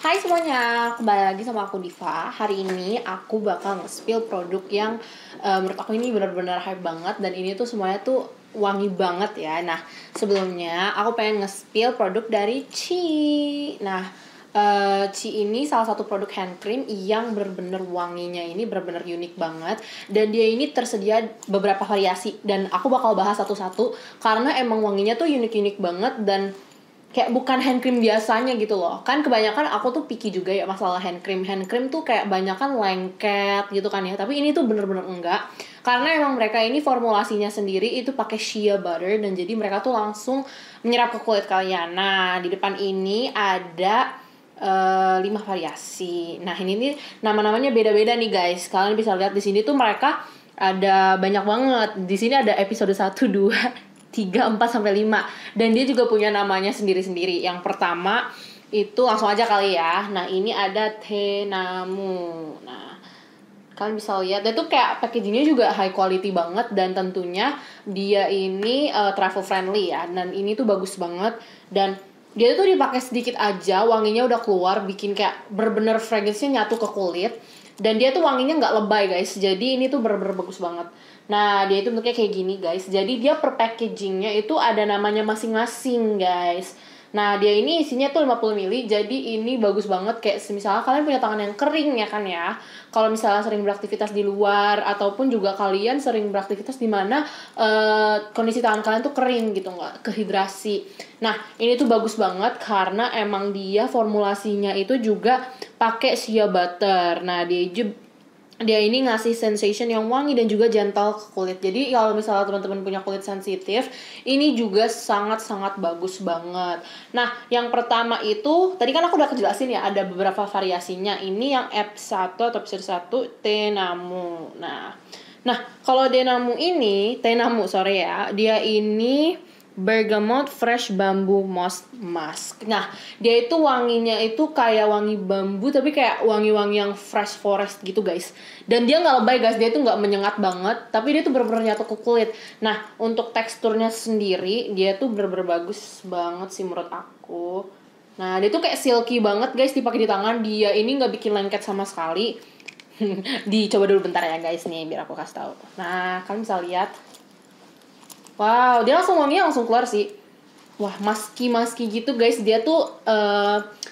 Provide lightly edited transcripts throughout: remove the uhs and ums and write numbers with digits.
Hai semuanya, kembali lagi sama aku Diva. Hari ini aku bakal nge-spill produk yang menurut aku ini benar-benar hype banget. Dan ini tuh semuanya tuh wangi banget ya. Nah, sebelumnya aku pengen nge-spill produk dari Chi. Nah, Chi ini salah satu produk hand cream yang benar-benar wanginya ini benar-benar unik banget. Dan dia ini tersedia beberapa variasi. Dan aku bakal bahas satu-satu karena emang wanginya tuh unik-unik banget. Dan kayak bukan hand cream biasanya gitu loh. Kan kebanyakan aku tuh picky juga ya masalah hand cream. Hand cream tuh kayak banyakan lengket gitu kan ya. Tapi ini tuh bener-bener enggak. Karena emang mereka ini formulasinya sendiri itu pakai shea butter. Dan jadi mereka tuh langsung menyerap ke kulit kalian. Nah, di depan ini ada 5 variasi. Nah, ini nih nama-namanya beda-beda nih guys. Kalian bisa lihat di sini tuh mereka ada banyak banget. Di sini ada episode 1, 2, 3, 4, sampai 5. Dan dia juga punya namanya sendiri-sendiri. Yang pertama itu langsung aja kali ya. Nah, ini ada Tenamu. Nah, kalian bisa lihat dia tuh kayak packagingnya juga high quality banget. Dan tentunya dia ini travel friendly ya. Dan ini tuh bagus banget. Dan dia tuh dipakai sedikit aja, wanginya udah keluar, bikin kayak bener-bener fragrance-nya nyatu ke kulit. Dan dia tuh wanginya nggak lebay guys. Jadi ini tuh bener-bener bagus banget. Nah, dia itu bentuknya kayak gini guys. Jadi dia per packagingnya itu ada namanya masing-masing guys. Nah, dia ini isinya tuh 50 ml. Jadi ini bagus banget. Kayak misalnya kalian punya tangan yang kering ya kan ya. Kalau misalnya sering beraktivitas di luar. Ataupun juga kalian sering beraktivitas di mana kondisi tangan kalian tuh kering gitu. Nggak kehidrasi. Nah, ini tuh bagus banget. Karena emang dia formulasinya itu juga pakai shea butter. Nah, dia ini ngasih sensation yang wangi dan juga gentle ke kulit. Jadi kalau misalnya teman-teman punya kulit sensitif, ini juga sangat-sangat bagus banget. Nah, yang pertama itu, tadi kan aku udah kejelasin ya, ada beberapa variasinya. Ini yang episode 1 atau episode 1, Tenamu. Nah, kalau Tenamu, sorry ya, dia ini Bergamot Fresh Bamboo Moss Mask. Nah, dia itu wanginya itu kayak wangi bambu tapi kayak wangi-wangi yang fresh forest gitu guys. Dan dia nggak lebay guys, dia itu nggak menyengat banget, tapi dia tuh bener-bener nyatu ke kulit. Nah, untuk teksturnya sendiri, dia tuh bener-bener bagus banget sih menurut aku. Nah, dia tuh kayak silky banget guys dipakai di tangan. Dia ini nggak bikin lengket sama sekali. Dicoba dulu bentar ya guys nih biar aku kasih tahu. Nah, kalian bisa lihat. Wow, dia wanginya langsung keluar sih. Wah, musky gitu guys. Dia tuh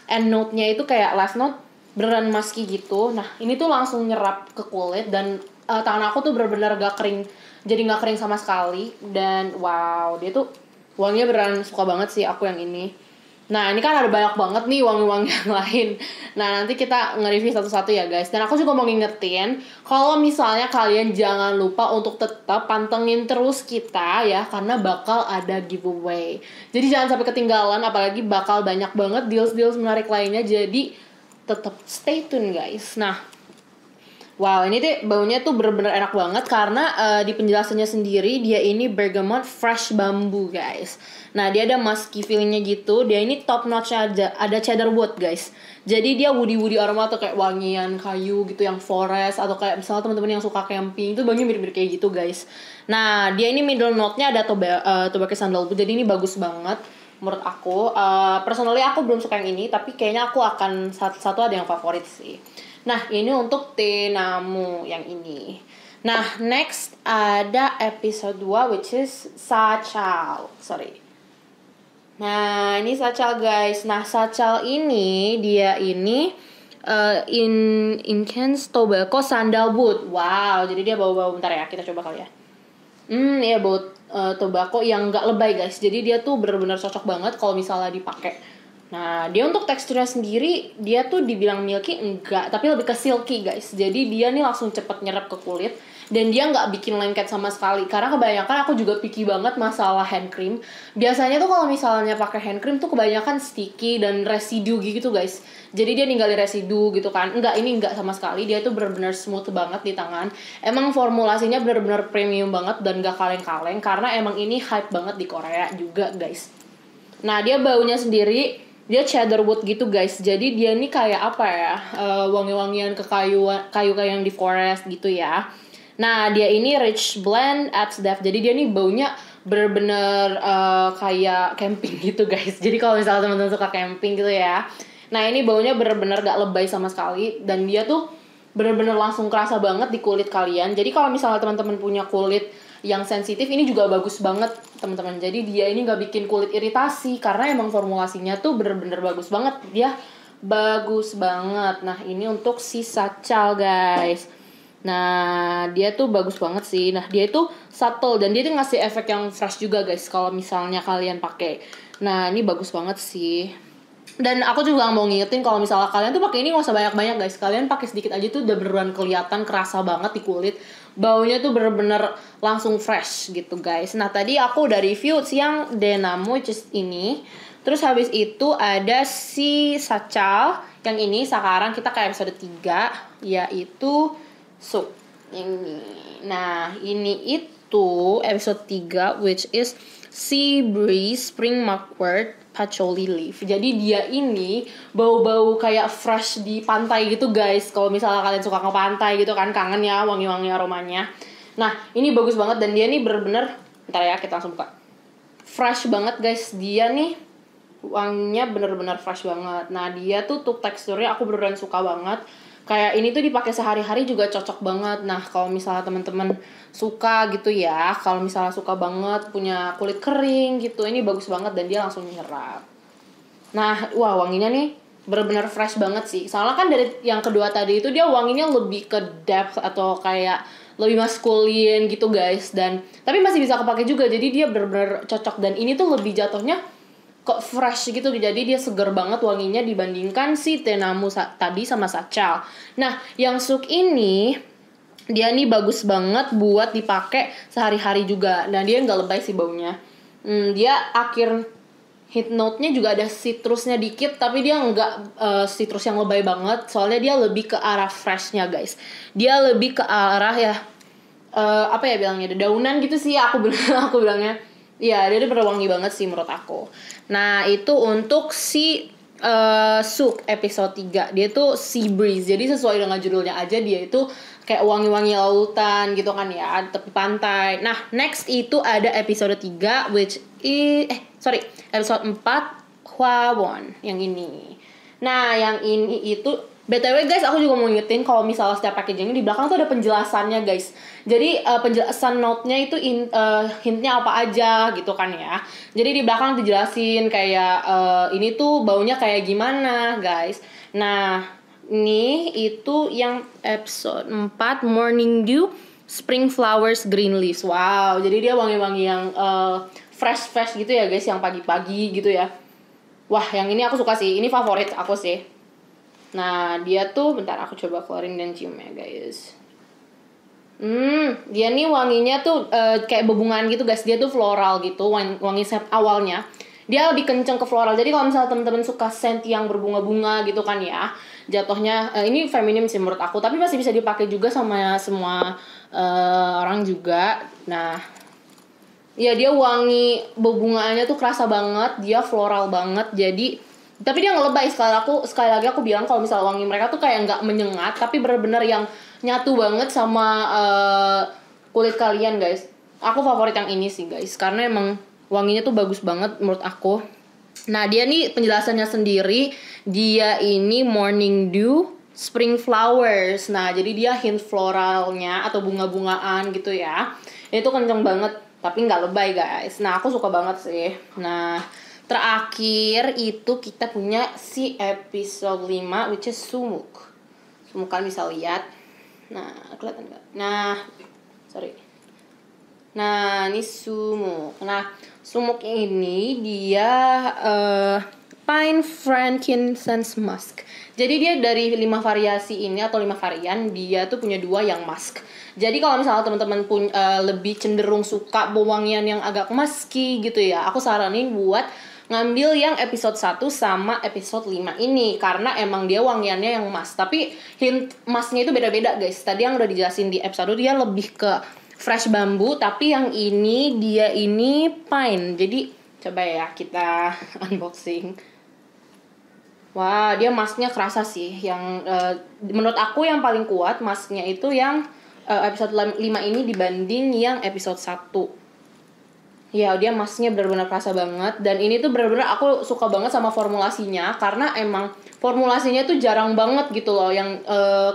end note-nya itu kayak last note beneran musky gitu. Nah, ini tuh langsung nyerap ke kulit. Dan tangan aku tuh bener-bener gak kering. Jadi gak kering sama sekali. Dan wow, dia tuh wanginya beneran suka banget sih aku yang ini. Nah, ini kan ada banyak banget nih wangi-wangi yang lain. Nah, nanti kita nge-review satu-satu ya guys. Dan aku juga mau ngingetin, kalau misalnya kalian jangan lupa untuk tetap pantengin terus kita ya, karena bakal ada giveaway. Jadi jangan sampai ketinggalan, apalagi bakal banyak banget deals-deals menarik lainnya. Jadi tetap stay tune guys. Nah, wow, ini tuh baunya tuh bener-bener enak banget karena di penjelasannya sendiri dia ini bergamot fresh bambu guys. Nah, dia ada musky feelingnya gitu. Dia ini top notch ada cedar wood guys. Jadi dia woody aroma atau kayak wangian kayu gitu yang forest atau kayak misalnya teman-teman yang suka camping itu baunya mirip-mirip kayak gitu guys. Nah, dia ini middle note-nya ada tobacco sandalwood. Jadi ini bagus banget menurut aku. Personally aku belum suka yang ini, tapi kayaknya aku akan satu ada yang favorit sih. Nah, ini untuk Tenamu yang ini. Nah, next ada episode 2 which is Sachal. Sorry. Nah, ini Sachal guys. Nah, Sachal ini dia ini intense tobacco sandalwood. Wow, jadi dia bau-bau, bentar ya, kita coba kali ya. Iya bau tobacco yang nggak lebay guys. Jadi dia tuh benar-benar cocok banget kalau misalnya dipakai. Nah, dia untuk teksturnya sendiri, dia tuh dibilang milky enggak, tapi lebih ke silky guys. Jadi dia nih langsung cepet nyerap ke kulit. Dan dia nggak bikin lengket sama sekali. Karena kebanyakan aku juga picky banget masalah hand cream. Biasanya tuh kalau misalnya pakai hand cream tuh kebanyakan sticky dan residu gitu guys. Jadi dia ninggalin residu gitu kan. Ini enggak sama sekali. Dia tuh benar-benar smooth banget di tangan. Emang formulasinya benar-benar premium banget dan gak kaleng-kaleng. Karena emang ini hype banget di Korea juga guys. Nah, dia baunya sendiri dia cedarwood gitu guys. Jadi dia ini kayak apa ya, wangi-wangian ke kayu yang di forest gitu ya. Nah, dia ini rich blend adds depth. Jadi dia ini baunya bener-bener kayak camping gitu guys. Jadi kalau misalnya teman-teman suka camping gitu ya, Nah ini baunya bener-bener gak lebay sama sekali, dan dia tuh bener-bener langsung kerasa banget di kulit kalian. Jadi kalau misalnya teman-teman punya kulit yang sensitif, ini juga bagus banget teman-teman. Jadi dia ini gak bikin kulit iritasi karena emang formulasinya tuh bener-bener bagus banget. Dia bagus banget. Nah ini untuk si Sacal guys. Nah dia tuh bagus banget sih. Nah dia itu subtle dan dia tuh ngasih efek yang fresh juga guys kalau misalnya kalian pakai. Nah ini bagus banget sih. Dan aku juga mau ngingetin kalau misalnya kalian tuh pakai ini nggak usah banyak-banyak guys. Kalian pakai sedikit aja tuh udah beneran kelihatan kerasa banget di kulit. Baunya tuh bener-bener langsung fresh gitu guys. Nah tadi aku udah review yang Denamo just ini. Terus habis itu ada si Sacal. Yang ini sekarang kita ke episode 3, yaitu Soap. Ini. Nah ini itu episode 3 which is Sea Breeze Spring Mugwort Patchouli Leaf. Jadi dia ini bau-bau kayak fresh di pantai gitu guys. Kalau misalnya kalian suka ke pantai gitu kan, kangen ya wangi-wangi aromanya. Nah ini bagus banget dan dia nih bener-bener, bentar ya kita langsung buka. Fresh banget guys, dia nih wanginya bener-bener fresh banget. Nah dia tuh untuk teksturnya aku beneran suka banget. Kayak ini tuh dipakai sehari-hari juga cocok banget. Nah kalau misalnya teman-teman suka gitu ya, kalau misalnya suka banget punya kulit kering gitu, ini bagus banget dan dia langsung nyerap. Nah wah wanginya nih bener-bener fresh banget sih. Soalnya kan dari yang kedua tadi itu dia wanginya lebih ke depth atau kayak lebih maskulin gitu guys. Dan tapi masih bisa kepake juga, jadi dia bener-bener cocok. Dan ini tuh lebih jatuhnya kok fresh gitu, jadi dia seger banget wanginya dibandingkan si Denamo tadi sama Sacal. Nah yang Sook ini dia nih bagus banget buat dipakai sehari-hari juga. Nah dia nggak lebay sih baunya. Dia akhir hit note-nya juga ada citrusnya dikit, tapi dia nggak citrus yang lebay banget. Soalnya dia lebih ke arah freshnya guys. Dia lebih ke arah ya apa ya bilangnya, dedaunan gitu sih aku bilangnya. Iya, dia udah wangi banget sih menurut aku. Nah, itu untuk si Sook episode 3. Dia tuh Sea Breeze. Jadi sesuai dengan judulnya aja, dia itu kayak wangi-wangi lautan gitu kan ya, tepi pantai. Nah, next itu ada episode 3 which is episode 4 Hwawon yang ini. Nah, yang ini itu BTW guys, aku juga mau ngingetin kalau misalnya setiap packaging di belakang tuh ada penjelasannya guys. Jadi penjelasan note-nya itu hintnya apa aja gitu kan ya. Jadi di belakang dijelasin kayak ini tuh baunya kayak gimana guys. Nah, ini itu yang episode 4 Morning Dew Spring Flowers Green Leaves. Wow, jadi dia wangi-wangi yang fresh gitu ya guys, yang pagi-pagi gitu ya. Wah, yang ini aku suka sih. Ini favorit aku sih. Nah dia tuh, bentar aku coba keluarin dan cium ya guys. Dia nih wanginya tuh kayak bebungan gitu guys. Dia tuh floral gitu, wangi scent awalnya. Dia lebih kenceng ke floral. Jadi kalau misalnya teman-teman suka scent yang berbunga-bunga gitu kan ya, jatuhnya ini feminim sih menurut aku. Tapi masih bisa dipakai juga sama semua orang juga. Nah ya dia wangi bebungaannya tuh kerasa banget. Dia floral banget. Jadi tapi dia nggak lebay. Sekali lagi aku bilang kalau misalnya wangi mereka tuh kayak nggak menyengat, tapi bener-bener yang nyatu banget sama kulit kalian guys. Aku favorit yang ini sih guys, karena emang wanginya tuh bagus banget menurut aku. Nah dia nih penjelasannya sendiri, dia ini Morning Dew Spring Flowers. Nah jadi dia hint floralnya atau bunga-bungaan gitu ya. Itu kenceng banget, tapi nggak lebay guys. Nah aku suka banget sih. Nah terakhir itu kita punya si episode 5 which is Sumuk. Sumuk kan bisa lihat. Nah, kelihatan enggak? Nah, ini Sumuk. Nah, Sumuk ini dia Pine Frankincense Musk. Jadi dia dari 5 variasi ini atau 5 varian, dia tuh punya 2 yang musk. Jadi kalau misalnya teman-teman lebih cenderung suka wangian yang agak musky gitu ya, aku saranin buat ngambil yang episode 1 sama episode 5 ini. Karena emang dia wangiannya yang musk. Tapi hint musknya itu beda-beda guys. Tadi yang udah dijelasin di episode dia lebih ke fresh bambu. Tapi yang ini dia ini pine. Jadi coba ya kita unboxing. Wah dia musknya kerasa sih. Yang menurut aku yang paling kuat musknya itu yang episode 5 ini dibanding yang episode 1. Ya, dia masknya benar-benar kerasa banget. Dan ini tuh benar-benar aku suka banget sama formulasinya. Karena emang formulasinya tuh jarang banget gitu loh yang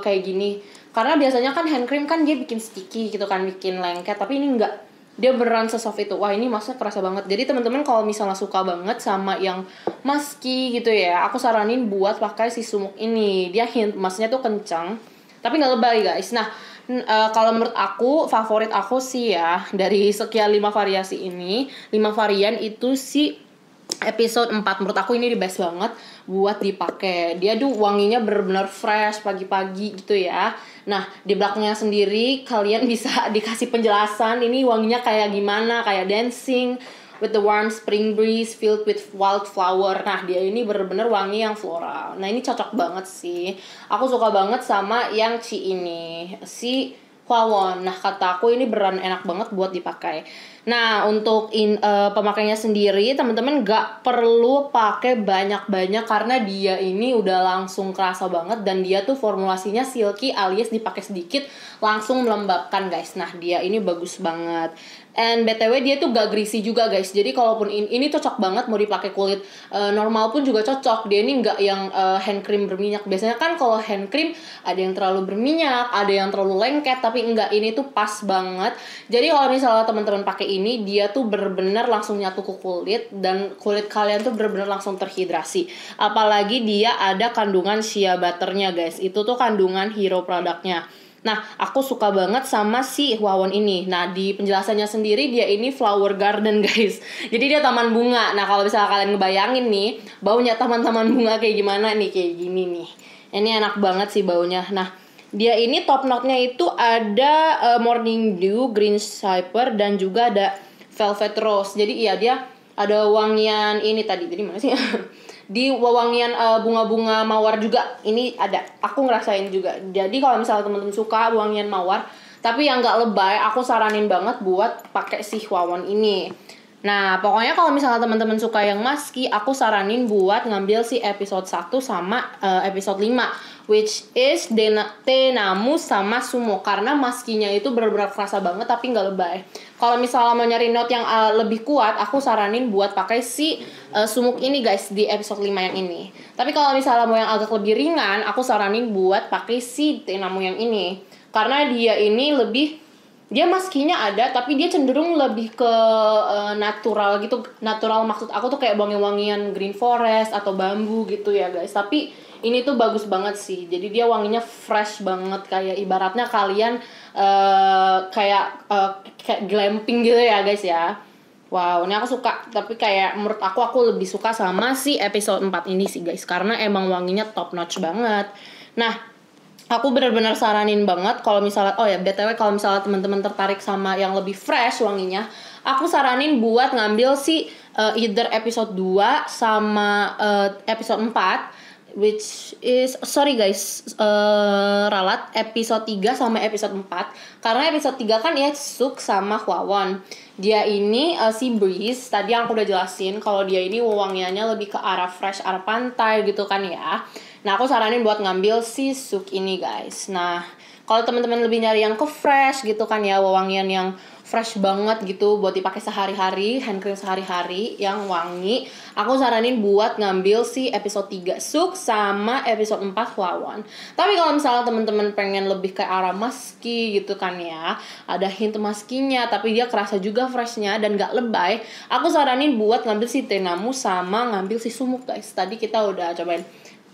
kayak gini. Karena biasanya kan hand cream kan dia bikin sticky gitu kan, bikin lengket. Tapi ini enggak. Dia beneran sesoft itu. Wah, ini masknya kerasa banget. Jadi teman-teman kalau misalnya suka banget sama yang musky gitu ya, aku saranin buat pakai si Sumuk ini. Dia hint masknya tuh kencang, tapi nggak lebay guys. Nah, kalau menurut aku favorit aku sih ya dari sekian 5 variasi ini, 5 varian itu sih episode 4 menurut aku ini the best banget buat dipakai. Dia tuh wanginya benar-benar fresh pagi-pagi gitu ya. Nah, di belakangnya sendiri kalian bisa dikasih penjelasan ini wanginya kayak gimana, kayak dancing with the warm spring breeze filled with wildflower. Nah, dia ini bener-bener wangi yang floral. Nah, ini cocok banget sih. Aku suka banget sama yang ini, si Huawon. Nah, kata aku ini beneran enak banget buat dipakai. Nah, untuk pemakainya sendiri, teman-teman gak perlu pakai banyak-banyak karena dia ini udah langsung kerasa banget dan dia tuh formulasinya silky alias dipakai sedikit langsung melembabkan guys. Nah, dia ini bagus banget. And BTW dia tuh gak greasy juga guys. Jadi kalaupun ini cocok banget mau dipakai kulit normal pun juga cocok. Dia ini gak yang hand cream berminyak. Biasanya kan kalau hand cream ada yang terlalu berminyak, ada yang terlalu lengket, tapi enggak, ini tuh pas banget. Jadi kalau misalnya teman-teman pakai ini, dia tuh bener-bener langsung nyatu ke kulit dan kulit kalian tuh bener-bener langsung terhidrasi. Apalagi dia ada kandungan shea butternya guys. Itu tuh kandungan hero produknya. Nah, aku suka banget sama si Huawon ini. Nah, di penjelasannya sendiri dia ini flower garden guys. Jadi dia taman bunga. Nah, kalau misalnya kalian ngebayangin nih, baunya taman-taman bunga kayak gimana nih, kayak gini nih. Ini enak banget sih baunya. Nah, dia ini top note-nya itu ada morning dew, green cyper, dan juga ada velvet rose. Jadi iya dia ada wangian ini tadi mana sih? Di wewangian bunga-bunga mawar juga ini ada, aku ngerasain juga. Jadi kalau misalnya teman-teman suka wangian mawar tapi yang nggak lebay, aku saranin banget buat pakai si Huawon ini. Nah, pokoknya kalau misalnya teman-teman suka yang musky, aku saranin buat ngambil si episode 1 sama episode 5, which is Tenamu sama Sumo. Karena musky-nya itu benar-benar kerasa banget tapi nggak lebay. Kalau misalnya mau nyari note yang lebih kuat, aku saranin buat pakai si Sumuk ini guys di episode 5 yang ini. Tapi kalau misalnya mau yang agak lebih ringan, aku saranin buat pakai si Tenamu yang ini. Karena dia ini lebih, dia maskinya ada tapi dia cenderung lebih ke natural gitu. Natural maksud aku tuh kayak wangi-wangian green forest atau bambu gitu ya guys. Tapi ini tuh bagus banget sih. Jadi dia wanginya fresh banget, kayak ibaratnya kalian kayak glamping gitu ya guys ya. Wow, ini aku suka. Tapi kayak menurut aku lebih suka sama si episode 4 ini sih guys, karena emang wanginya top notch banget. Nah, aku benar-benar saranin banget kalau misalnya, oh ya BTW kalau misalnya teman-teman tertarik sama yang lebih fresh wanginya, aku saranin buat ngambil si either episode 2 sama episode 4, which is, sorry guys, ralat, episode 3 sama episode 4. Karena episode 3 kan ya Suk sama Huawon. Dia ini si Breeze, tadi yang aku udah jelasin kalau dia ini wewangiannya lebih ke arah fresh, arah pantai gitu kan ya. Nah, aku saranin buat ngambil si Suk ini guys. Nah, kalau teman-teman lebih nyari yang ke fresh gitu kan ya, wewangian yang fresh banget gitu buat dipakai sehari-hari, hand cream sehari-hari yang wangi, aku saranin buat ngambil si episode 3 Suk sama episode 4 Huawon. Tapi kalau misalnya teman-teman pengen lebih ke arah musky gitu kan ya, ada hint musky-nya tapi dia kerasa juga freshnya dan gak lebay, aku saranin buat ngambil si Tenamu sama ngambil si Sumuk guys. Tadi kita udah cobain.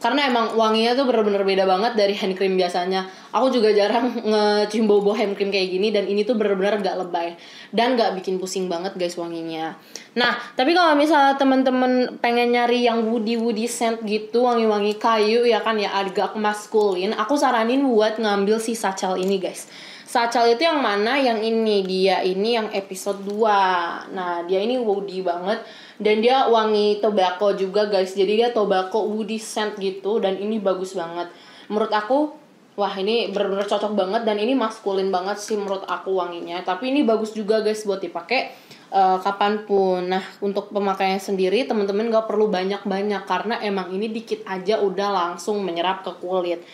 Karena emang wanginya tuh bener-bener beda banget dari hand cream biasanya. Aku juga jarang ngecium bau-bau hand cream kayak gini, dan ini tuh bener-bener gak lebay dan gak bikin pusing banget guys wanginya. Nah, tapi kalau misalnya temen-temen pengen nyari yang woody scent gitu, wangi-wangi kayu ya kan ya, agak maskulin, aku saranin buat ngambil si Satchel ini guys. Satchel itu yang mana? Yang ini, dia ini yang episode 2. Nah, dia ini woody banget dan dia wangi tobacco juga guys. Jadi dia tobacco woody scent gitu, dan ini bagus banget. Menurut aku, wah ini bener-bener cocok banget dan ini maskulin banget sih menurut aku wanginya. Tapi ini bagus juga guys buat dipakai kapanpun. Nah, untuk pemakaiannya sendiri teman-teman gak perlu banyak-banyak karena emang ini dikit aja udah langsung menyerap ke kulit.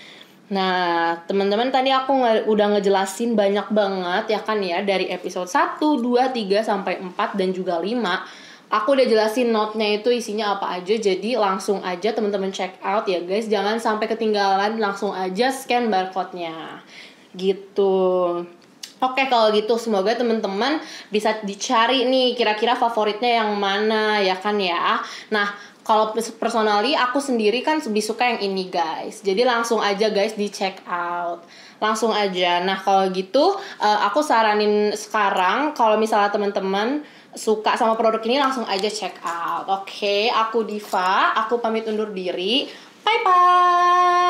Nah, teman-teman tadi aku udah ngejelasin banyak banget ya kan ya, dari episode 1, 2, 3, sampai 4 dan juga 5. Aku udah jelasin note-nya itu isinya apa aja, jadi langsung aja teman-teman check out ya guys. Jangan sampai ketinggalan, langsung aja scan barcode-nya. Gitu. Oke, kalau gitu semoga teman-teman bisa dicari nih kira-kira favoritnya yang mana ya kan ya. Nah, kalau personally aku sendiri kan lebih suka yang ini guys. Jadi langsung aja guys di check out. Langsung aja. Nah, kalau gitu aku saranin sekarang kalau misalnya teman-teman suka sama produk ini langsung aja check out. Oke, aku Diva, aku pamit undur diri. Bye bye.